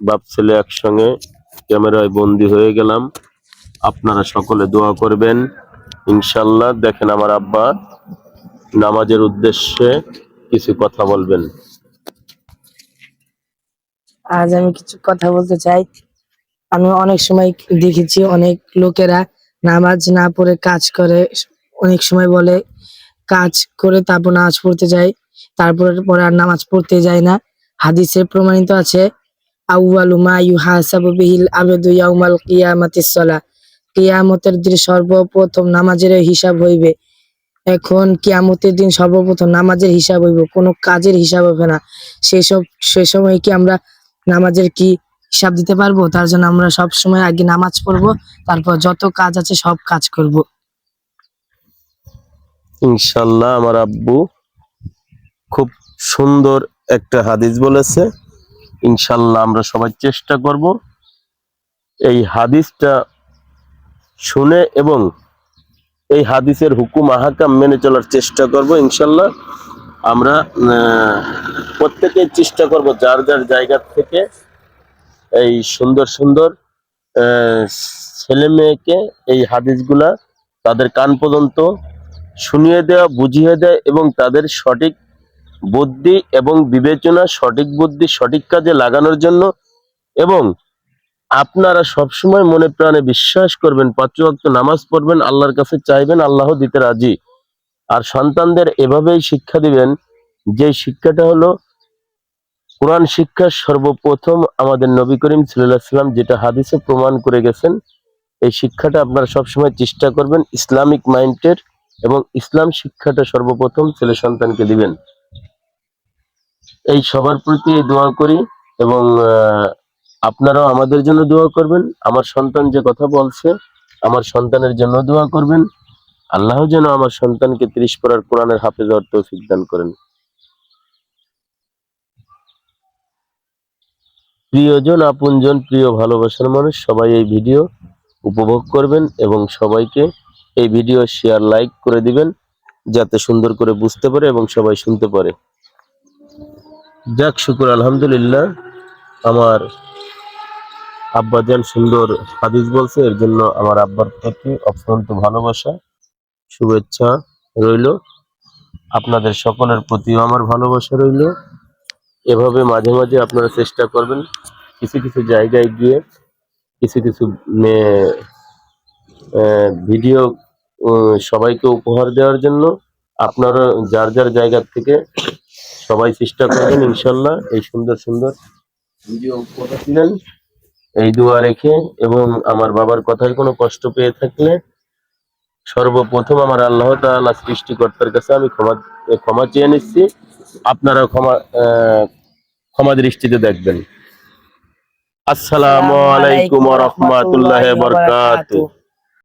বাপ ছেলে একসঙ্গে ক্যামেরায় বন্দী হয়ে গেলাম। আপনারা সকলে দোয়া করবেন ইনশাল্লাহ। দেখেন আমার আব্বা নামাজের উদ্দেশ্যে কিছু কথা বলবেন। আজ আমি কিছু কথা বলতে চাই। আমি অনেক সময় দেখেছি অনেক লোকেরা নামাজ না পড়ে কাজ করে। অনেক সময় বলে কাজ করে তারপর নামাজ পড়তে যায়, পরে আর নামাজ পড়তে যায় না। হাদিসে প্রমাণিত আছে, আউয়ালু মা ইউহাসাবু বিহিল আবদু ইয়াউমাল কিয়ামাতিস সালাহ। কিয়ামতের দিন সর্বপ্রথম নামাজের হিসাব হইবে। এখন কিয়ামতের দিন সর্বপ্রথম নামাজের হিসাব হইব, কোনো কাজের হিসাব হবে না। সে সময় কি আমরা নামাজের কি হিসাব দিতে পারবো? তার জন্য আমরা সব সময় আগে নামাজ পড়বো, তারপর যত কাজ আছে সব কাজ করব। ইনশাল্লাহ আমার আব্বু খুব সুন্দর একটা হাদিস বলেছে। ইনশাল্লাহ আমরা সবাই চেষ্টা করব এই হাদিসটা শুনে এবং এই হাদিসের হুকুম আহকাম মেনে চলার চেষ্টা করব। ইনশাল্লাহ আমরা প্রত্যেকেই চেষ্টা করব যার যার জায়গা থেকে এই সুন্দর সুন্দর ছেলে মেয়েকে এই হাদিসগুলা তাদের কান পর্যন্ত শুনিয়ে দেওয়া, বুঝিয়ে দেয় এবং তাদের সঠিক বুদ্ধি এবং বিবেচনা, সঠিক বুদ্ধি সঠিক কাজে লাগানোর জন্য। এবং আপনারা সবসময় মনে প্রাণে বিশ্বাস করবেন, 5 ওয়াক্ত নামাজ পড়বেন, আল্লাহর কাছে চাইবেন, আল্লাহ দিতে রাজি। আর সন্তানদের এভাবেই শিক্ষা দিবেন, যে শিক্ষাটা হলো কোরআন শিক্ষা। সর্বপ্রথম আমাদের নবী করিম সাল্লাল্লাহু আলাইহি ওয়াসাল্লাম যেটা হাদিসে প্রমাণ করে গেছেন, এই শিক্ষাটা আপনারা সবসময় চেষ্টা করবেন ইসলামিক মাইন্ডের, এবং ইসলাম শিক্ষাটা সর্বপ্রথম ছেলে সন্তানকে দিবেন। এই সবার প্রতি দোয়া করি এবং আপনারাও আমাদের জন্য দোয়া করবেন। আমার সন্তান যে কথা বলছে, আমার সন্তানের জন্য দোয়া করবেন। আল্লাহ যেন আমার সন্তানকে 30 পারার কোরআনের হাফেজ হওয়ার তৌফিক দান করেন। প্রিয়জন, আপনজন, প্রিয় ভালোবাসার মানুষ সবাই এই ভিডিও উপভোগ করবেন এবং সবাইকে এই ভিডিও শেয়ার, লাইক করে দিবেন, যাতে সুন্দর করে বুঝতে পারে এবং সবাই শুনতে পারে। যাক, শুকর আলহামদুলিল্লাহ, আমার আব্বাজান সুন্দর হাদিস বলছে, এর জন্য আমার আব্বার প্রতি অত্যন্ত ভালোবাসা, শুভেচ্ছা রইল। আপনাদের সকলের প্রতিও আমার ভালোবাসা রইল। এভাবে মাঝে মাঝে আপনারা চেষ্টা করবেন কিছু কিছু জায়গায় গিয়ে কিছু কিছু ভিডিও সবাইকে উপহার দেওয়ার জন্য। আপনারা যার যার জায়গা থেকে সবাই চেষ্টা করবেন ইনশাল্লাহ এই সুন্দর সুন্দর ভিডিও উপহার দিলেন, এই দোয়া রেখে। এবং আমার বাবার কথায় কোনো কষ্ট পেয়ে থাকলে সর্বপ্রথম আমার আল্লাহ তাআলা সৃষ্টিকর্তার কাছে আমি ক্ষমা চেয়ে নিচ্ছি। আপনারা ক্ষমা দৃষ্টিতে দেখবেন। আসসালামু আলাইকুম ওয়া রাহমাতুল্লাহি ওয়া বারাকাতুহু।